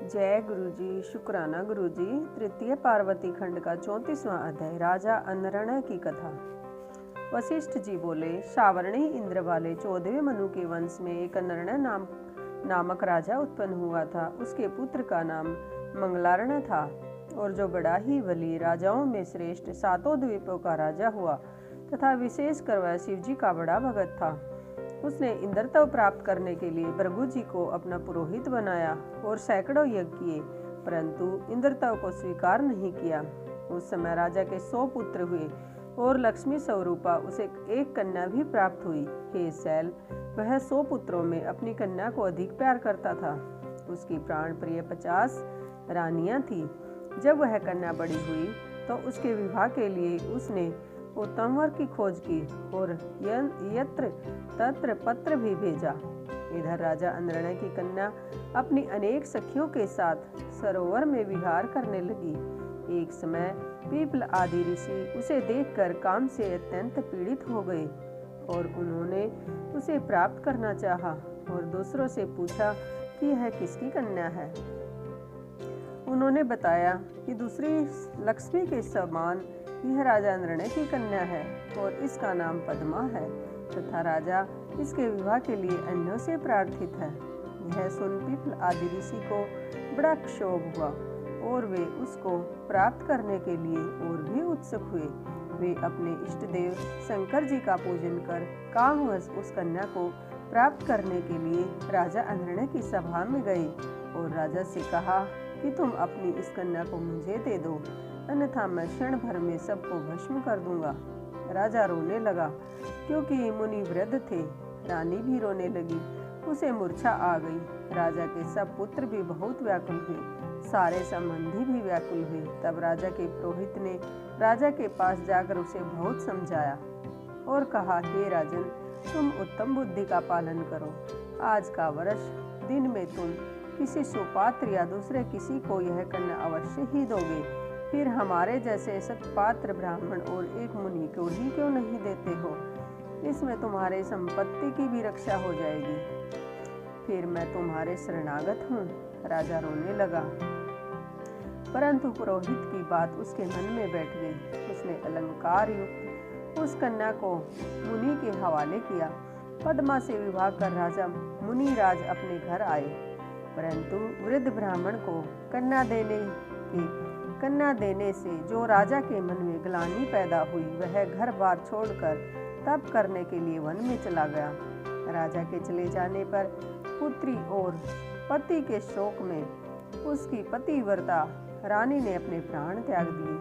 जय गुरु जी। शुक्राना गुरु जी। तृतीय पार्वती खंड का 34वां अध्याय। राजा अनरण की कथा। वशिष्ठ जी बोले, सावर्णी इंद्र वाले 14वें मनु के वंश में एक अनरण नामक राजा उत्पन्न हुआ था। उसके पुत्र का नाम मंगलार्ण था, और जो बड़ा ही बली राजाओं में श्रेष्ठ 7 द्वीपों का राजा हुआ तथा विशेष कर वह शिव जी का बड़ा भगत था। उसने इंद्रत्व प्राप्त करने के लिए भृगु जी को अपना पुरोहित बनाया और सैकड़ों यज्ञ किए, परंतु इंद्रत्व को स्वीकार नहीं किया। उस समय राजा के 100 पुत्र हुए और लक्ष्मी स्वरूपा उसे एक कन्या भी प्राप्त हुई। हे शैल, वह 100 पुत्रों में अपनी कन्या को अधिक प्यार करता था। उसकी प्राण प्रिय 50 रानियां थी। जब वह कन्या बड़ी हुई तो उसके विवाह के लिए उसने उत्तम वर की खोज की और यत्र तत्र पत्र भी भेजा। इधर राजा अनरण की कन्या अपनी अनेक सखियों के साथ सरोवर में विहार करने लगी। एक समय पीपल आदि ऋषि उसे देखकर काम से अत्यंत पीड़ित हो गए और उन्होंने उसे प्राप्त करना चाहा और दूसरों से पूछा कि यह किसकी कन्या है। उन्होंने बताया कि दूसरी लक्ष्मी के समान यह राजा अनरण की कन्या है और इसका नाम पद्मा है तथा राजा इसके विवाह के लिए अन्यों से प्रार्थित है। यह सुन पीपल आदि ऋषि को बड़ा क्षोभ हुआ और वे उसको प्राप्त करने के लिए और भी उत्सुक हुए। वे अपने इष्ट देव शंकर जी का पूजन कर कामवश उस कन्या को प्राप्त करने के लिए राजा अनरण की सभा में गए और राजा से कहा कि तुम अपनी इस कन्या को मुझे दे दो, अन्यथा मैं क्षण भर में सबको भस्म कर दूंगा। राजा रोने लगा क्योंकि मुनि वृद्ध थे। रानी भी रोने लगी, उसे मूर्छा आ गई। राजा के सब पुत्र भी बहुत व्याकुल हुए, सारे संबंधी भी व्याकुल हुए। तब राजा के पुरोहित ने राजा के पास जाकर उसे बहुत समझाया और कहा, हे राजन, तुम उत्तम बुद्धि का पालन करो। आज का वर्ष दिन में तुम किसी सुपात्र या दूसरे किसी को यह कन्या अवश्य ही दोगे। फिर हमारे जैसे सत्पात्र ब्राह्मण और एक मुनि को ही क्यों नहीं देते हो? इसमें तुम्हारे संपत्ति की भी रक्षा हो जाएगी। फिर मैं तुम्हारे शरणागत हूँ। राजा रोने लगा, परंतु पुरोहित की बात उसके मन में बैठ गई। उसने अलंकार युक्त उस कन्या को मुनि के हवाले किया। पद्मा से विवाह कर राजा मुनिराज अपने घर आए, परंतु वृद्ध ब्राह्मण को कन्या देने से जो राजा के मन में ग्लानि पैदा हुई, वह घर बार छोड़कर तप करने के लिए वन में चला गया। राजा के चले जाने पर पुत्री और पति के शोक में उसकी पतिव्रता रानी ने अपने प्राण त्याग दिए।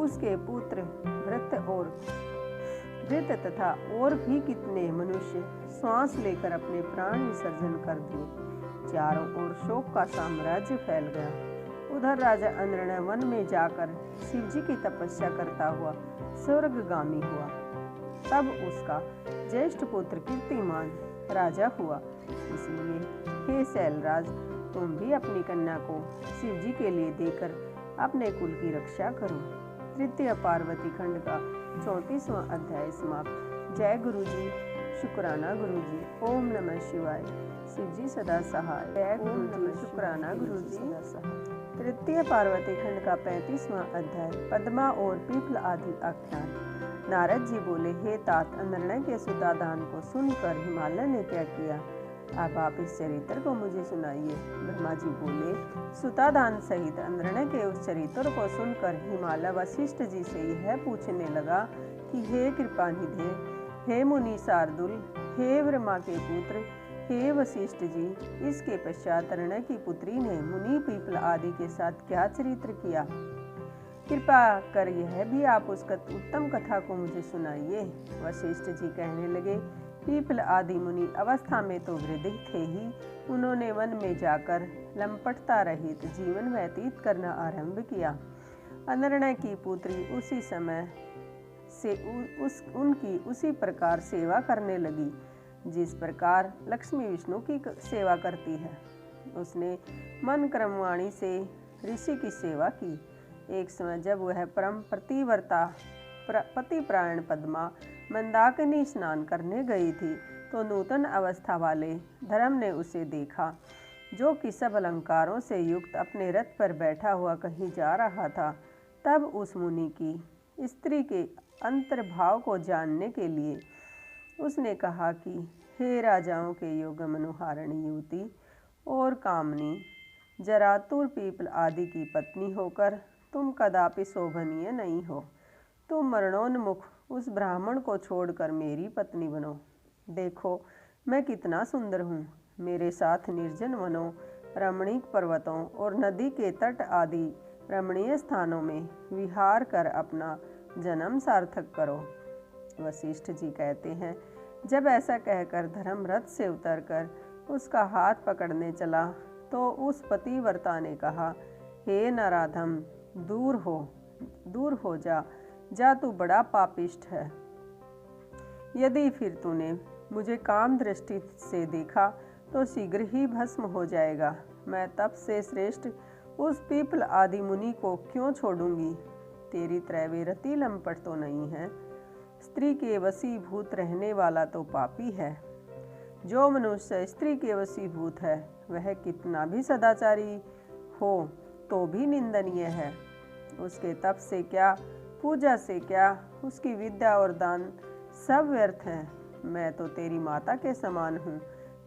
उसके पुत्र भृत्य तथा और भी कितने मनुष्य श्वास लेकर अपने प्राण विसर्जन कर दिए। चारों ओर शोक का साम्राज्य फैल गया। उधर राजा अनरण वन में जाकर शिव जी की तपस्या करता हुआ स्वर्गगामी हुआ। तब उसका ज्येष्ठ पुत्र कीर्तिमान राजा हुआ। इसलिए हे शैलराज, तुम भी अपनी कन्या को शिव जी के लिए देकर अपने कुल की रक्षा करो। तृतीय पार्वती खंड का 34वां अध्याय समाप्त। जय गुरु जी। शुक्राना गुरु जी। ओम नमः शिवाय। शिव जी सदा सहाय। जय गुरु जी। शुक्राना गुरु जी सदा सहाय। तृतीय पार्वती खंड का 35वां अध्याय। पद्मा और पीपल आदि आख्यान। नारद जी बोले, हे तात, अनरण के सुतादान को सुनकर हिमालय ने क्या किया? अब आप इस चरित्र को मुझे सुनाइए। ब्रह्मा जी बोले, सुतादान सहित अनरण के उस चरित्र को सुनकर हिमालय वशिष्ठ जी से यह पूछने लगा कि हे कृपानिधे, हे मुनि शार्दुल, हे ब्रह्मा के पुत्र, हे वशिष्ठ जी, इसके पश्चात अनरण की पुत्री ने मुनि पीपल आदि के साथ क्या चरित्र किया? कृपा कर यह भी आप उस उत्तम कथा को मुझे सुनाइए। वशिष्ठ जी कहने लगे, पीपल आदि मुनि अवस्था में तो वृद्ध थे ही। उन्होंने वन में जाकर लंपटता रहित जीवन व्यतीत करना आरंभ किया। अनरण की पुत्री उसी समय से उनकी उसी प्रकार सेवा करने लगी जिस प्रकार लक्ष्मी विष्णु की सेवा करती है। उसने मन क्रमवाणी से ऋषि की सेवा की। एक समय जब वह परम प्रतिव्रता पतिप्रायण पद्मा मंदाकिनी स्नान करने गई थी तो नूतन अवस्था वाले धर्म ने उसे देखा जो कि सब अलंकारों से युक्त अपने रथ पर बैठा हुआ कहीं जा रहा था, तब उस मुनि की स्त्री के अंतर्भाव को जानने के लिए उसने कहा कि हे राजाओं के योग्य मनोहारिणी युवती और कामनी, जरातुर पीपल आदि की पत्नी होकर तुम कदापि शोभनीय नहीं हो। तुम मरणोन्मुख उस ब्राह्मण को छोड़कर मेरी पत्नी बनो। देखो मैं कितना सुंदर हूँ। मेरे साथ निर्जन वनों, रमणीक पर्वतों और नदी के तट आदि रमणीय स्थानों में विहार कर अपना जन्म सार्थक करो। वशिष्ठ जी कहते हैं, जब ऐसा कहकर धर्म रथ से उतरकर उसका हाथ पकड़ने चला तो उस पतिव्रता ने कहा, हे नराधम, दूर हो जा तू बड़ा पापिष्ठ है। यदि फिर तूने मुझे काम दृष्टि से देखा तो शीघ्र ही भस्म हो जाएगा। मैं तप से श्रेष्ठ उस पीपल आदि मुनि को क्यों छोड़ूंगी? तेरी त्रैवे रति लंपट तो नहीं है। स्त्री के वशीभूत रहने वाला तो पापी है। जो मनुष्य स्त्री के वशीभूत है वह कितना भी सदाचारी हो तो भी निंदनीय है। उसके तप से क्या, पूजा से क्या, उसकी विद्या और दान सब व्यर्थ हैं। मैं तो तेरी माता के समान हूँ।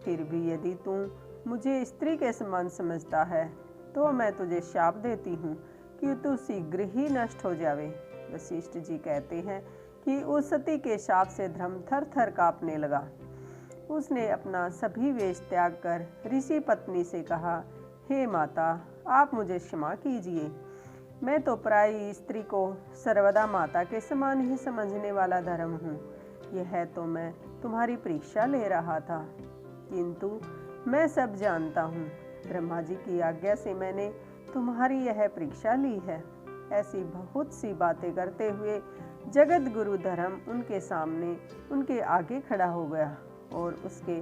फिर भी यदि तू मुझे स्त्री के समान समझता है तो मैं तुझे शाप देती हूँ कि तू शीघ्र ही नष्ट हो जावे। वशिष्ठ जी कहते हैं कि उस सती के शाप से धर्म थर थर कांपने लगा। उसने अपना सभी वेश त्याग कर ऋषि पत्नी से कहा, हे माता, आप मुझे क्षमा कीजिए। मैं तो पराई स्त्री को सर्वदा माता के समान ही समझने वाला धर्म हूँ। यह तो मैं तुम्हारी परीक्षा ले रहा था, किंतु मैं सब जानता हूँ। ब्रह्मा जी की आज्ञा से मैंने तुम्हारी यह परीक्षा ली है। ऐसी बहुत सी बातें करते हुए जगत गुरु धर्म उनके सामने, उनके आगे खड़ा हो गया और उसके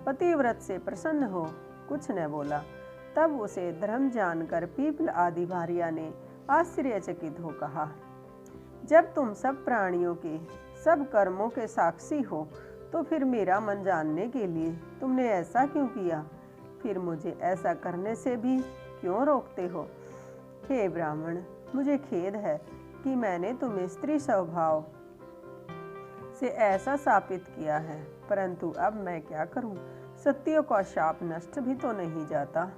पतिव्रत से प्रसन्न हो कुछ न बोला। तब उसे धर्म जानकर पीपल आदि भारिया ने आश्चर्यचकित हो कहा, जब तुम सब प्राणियों के, सब कर्मों के साक्षी हो तो फिर मेरा मन जानने के लिए तुमने ऐसा क्यों किया? फिर मुझे ऐसा करने से भी क्यों रोकते हो? हे ब्राह्मण, मुझे खेद है कि मैंने तुम्हें स्त्री स्वभाव से ऐसा शापित किया है, परंतु अब मैं क्या करूं? सत्यों का शाप नष्ट भी तो नहीं जाता।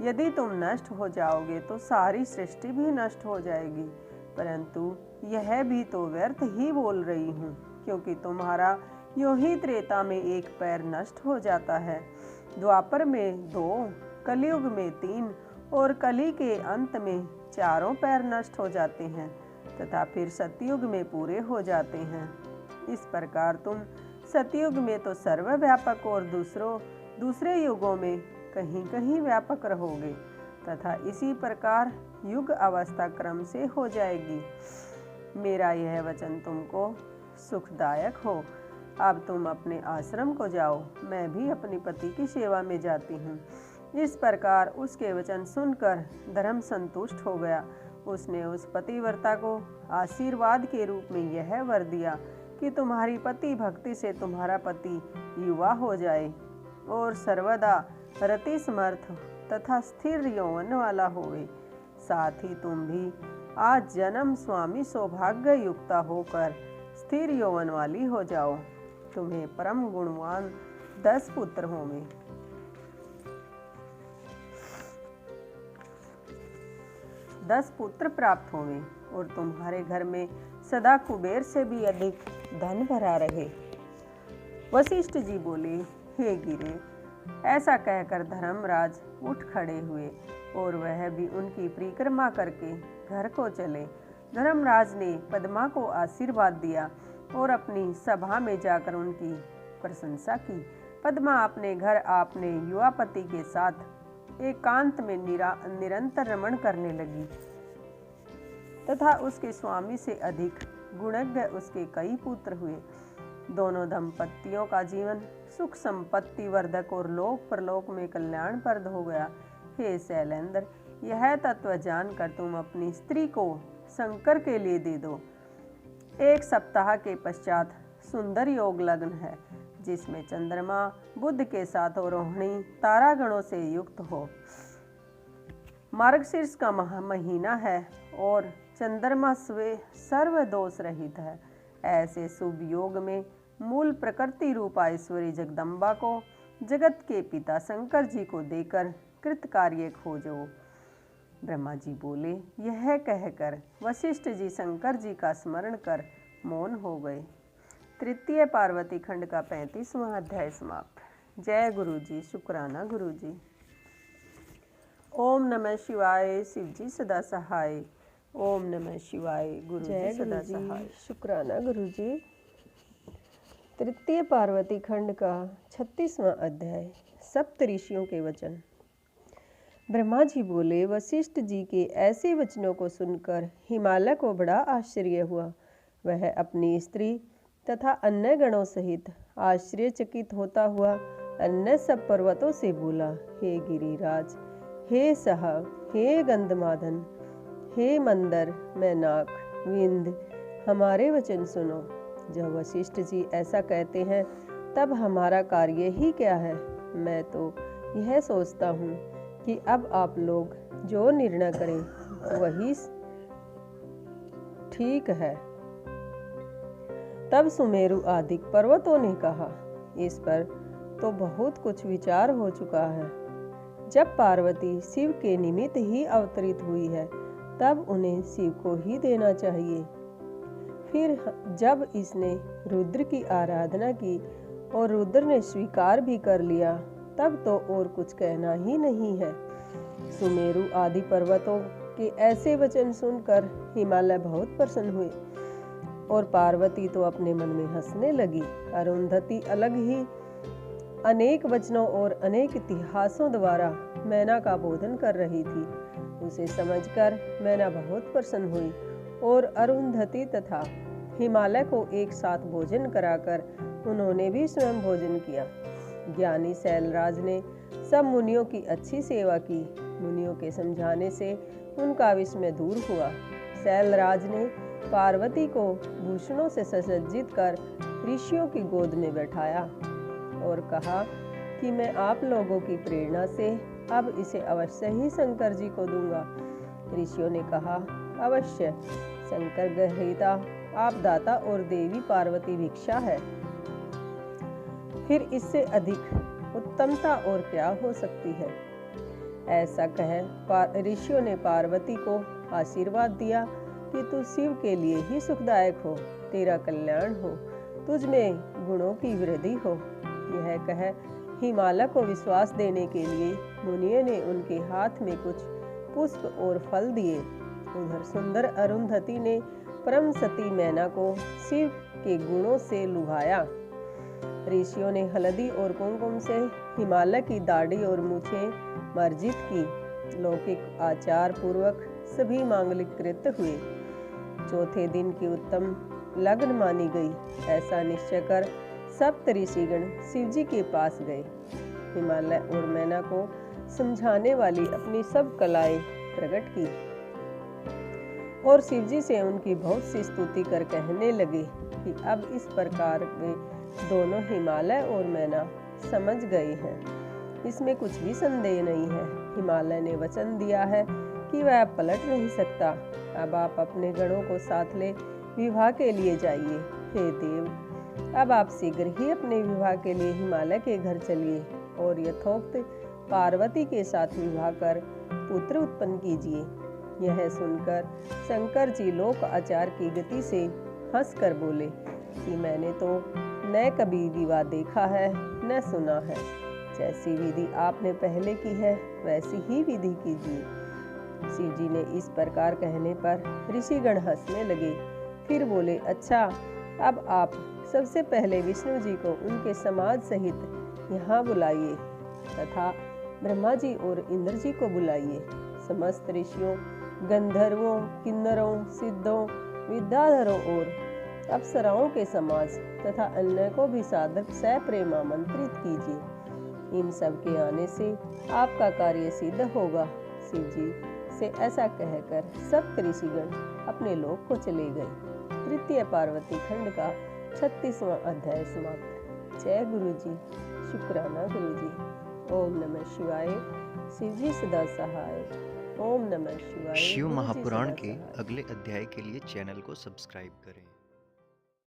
यदि तुम नष्ट हो जाओगे तो सारी सृष्टि भी नष्ट हो जाएगी, परंतु यह भी तो व्यर्थ ही बोल रही हूँ, क्योंकि तुम्हारा यूं ही त्रेता में एक पैर नष्ट हो जाता है, द्वापर में 2, कलयुग में 3 और कली के अंत में 4 पैर नष्ट हो जाते हैं तथा फिर सतयुग में पूरे हो जाते हैं। इस प्रकार तुम सतयुग में तो सर्वव्यापक और दूसरे युगों में कहीं कहीं व्यापक रहोगे तथा इसी प्रकार युग अवस्था क्रम से हो जाएगी। मेरा यह वचन तुमको सुखदायक हो। अब तुम अपने आश्रम को जाओ, मैं भी अपनी पति की सेवा में जाती हूँ। इस प्रकार उसके वचन सुनकर धर्म संतुष्ट हो गया। उसने उस पतिव्रता को आशीर्वाद के रूप में यह वर दिया कि तुम्हारी पति भक्ति से तुम्हारा पति युवा हो जाए और सर्वदा रति समर्थ तथा स्थिर यौवन वाला होवे। साथ ही तुम भी आज जन्म स्वामी सौभाग्य युक्ता होकर स्थिर यौवन वाली हो जाओ। तुम्हें परम गुणवान 10 पुत्र होंगे। 10 पुत्र प्राप्त होंगे और तुम्हारे घर में सदा कुबेर से भी अधिक धन भरा रहे। वशिष्ठ जी बोले, हे गिरे, ऐसा कहकर धर्मराज उठ खड़े हुए और वह भी उनकी परिक्रमा करके घर को चले। धर्मराज ने पद्मा को आशीर्वाद दिया और अपनी सभा में जाकर उनकी प्रशंसा की। पद्मा अपने घर अपने युवा पति के साथ एकांत में निरंतर रमण करने लगी तथा उसके स्वामी से अधिक गुणज्ञ उसके कई पुत्र हुए। दोनों दंपतियों का जीवन सुख संपत्ति वर्धक और लोक परलोक में कल्याणप्रद हो गया। हे शैलेंद्र, यह तत्व जानकर तुम अपनी स्त्री को शंकर के लिए दे दो। 1 सप्ताह के पश्चात सुंदर योग लग्न है। जिसमें चंद्रमा बुध के साथ रोहिणी तारागणों से युक्त हो। मार्गशीर्ष का महीना है और चंद्रमा सर्व दोष रहित है। ऐसे शुभ योग में मूल प्रकृति रूपा ईश्वरी जगदम्बा को जगत के पिता शंकर जी को देकर कृत कार्य खोजो। ब्रह्मा जी बोले। यह कहकर वशिष्ठ जी शंकर जी का स्मरण कर मौन हो गए। तृतीय पार्वती खंड का 35वां अध्याय समाप्त। जय गुरु जी। शुक्राना गुरु जी। ओम नमः शिवाय। शिव जी सदा सहाय। ओम नमः शिवाय। गुरु जी सदा सहाय। शुक्राना गुरु जी। तृतीय पार्वती खंड का 36वां अध्याय। सप्त ऋषियों के वचन। ब्रह्मा जी बोले। वशिष्ठ जी के ऐसे वचनों को सुनकर हिमालय को बड़ा आश्चर्य हुआ। वह अपनी स्त्री तथा अन्य गणों सहित आश्चर्यचकित होता हुआ अन्य सब पर्वतों से बोला। हे गिरिराज, हे सह, हे गंधमादन, हे मंदर, मैनाक, विंध्य, हमारे वचन सुनो। जब वशिष्ठ जी ऐसा कहते हैं तब हमारा कार्य ही क्या है। मैं तो यह सोचता हूँ कि अब आप लोग जो निर्णय करें वही ठीक है। तब सुमेरु आदि पर्वतों ने कहा, इस पर तो बहुत कुछ विचार हो चुका है। जब पार्वती शिव के निमित्त ही अवतरित हुई है तब उन्हें शिव को ही देना चाहिए। फिर जब इसने रुद्र की आराधना की और रुद्र ने स्वीकार भी कर लिया तब तो और कुछ कहना ही नहीं है। सुमेरु आदि पर्वतों के ऐसे वचन सुनकर हिमालय बहुत प्रसन्न हुए और पार्वती तो अपने मन में हंसने लगी। अरुंधति अलग ही अनेक वचनों और अनेक इतिहासों द्वारा मैना का बोधन कर रही थी। उसे समझकर मैना बहुत प्रसन्न हुई और अरुंधति तथा हिमालय को एक साथ भोजन कराकर उन्होंने भी स्वयं भोजन किया। ज्ञानी शैलराज ने सब मुनियों की अच्छी सेवा की। मुनियों के समझाने से उनका विस्मय दूर हुआ। शैलराज ने पार्वती को भूषणों से सुसज्जित कर ऋषियों की गोद में बैठाया और कहा कि मैं आप लोगों की प्रेरणा से अब इसे अवश्य ही शंकर जी को दूंगा। ऋषियों ने कहा, अवश्य शंकर ग्रहीता, आप दाता और देवी पार्वती भिक्षा है। फिर इससे अधिक उत्तमता और क्या हो सकती है। ऐसा कह ऋषियों ने पार्वती को आशीर्वाद दिया कि तू शिव के लिए ही सुखदायक हो, तेरा कल्याण हो, तुझ में गुणों की वृद्धि हो। यह कह हिमालय को विश्वास देने के लिए मुनियों ने उनके हाथ में कुछ पुष्प और फल दिए। उधर सुंदर अरुंधति ने परम सती मैना को शिव के गुणों से लुभाया। ऋषियों ने हल्दी और कुमकुम से हिमालय की दाढ़ी और मूछें मार्जित की। लौकिक आचार पूर्वक सभी मांगलिक कृत्य हुए। चौथे दिन की उत्तम लग्न मानी गई। ऐसा निश्चय कर सप्त ऋषिगण शिवजी के पास गए। हिमालय और मैना को समझाने वाली अपनी सब कलाएं प्रकट की और शिवजी से उनकी बहुत सी स्तुति कर कहने लगे कि अब इस प्रकार वे दोनों हिमालय और मैना समझ गए हैं, इसमें कुछ भी संदेह नहीं है। हिमालय ने वचन दिया है कि वह अब पलट नहीं सकता। अब आप अपने गणों को साथ ले विवाह के लिए जाइए। हे देव, अब आप शीघ्र ही अपने विवाह के लिए हिमालय के घर चलिए और यथोक्त पार्वती के साथ विवाह कर पुत्र उत्पन्न कीजिए। यह सुनकर शंकर जी लोक आचार की गति से हंसकर बोले कि मैंने तो न कभी विवाह देखा है न सुना है। जैसी विधि आपने पहले की है वैसी ही विधि कीजिए। शिव जी ने इस प्रकार कहने पर ऋषिगण हंसने लगे। फिर बोले, अच्छा, अब आप सबसे पहले विष्णु जी को उनके समाज सहित यहाँ बुलाइए तथा ब्रह्मा जी और इंद्र जी को बुलाइए। समस्त ऋषियों, गंधर्वों, किन्नरों, सिद्धों, विद्याधरों और अप्सराओं के समाज तथा अन्य को भी सादर सप्रेम आमंत्रित कीजिए। इन सब के आने से आपका कार्य सिद्ध होगा। शिव जी से ऐसा कहकर सप्त ऋषिगण अपने लोक को चले गए। तृतीय पार्वती खंड का 36वां अध्याय समाप्त। जय गुरु जी, शुक्राना गुरु जी। ओम नमः शिवाय। शिव जी सदा सहाय। ओम नमः शिवाय। शिव गुरु जी महापुराण सदा के सहाय। अगले अध्याय के लिए चैनल को सब्सक्राइब करें।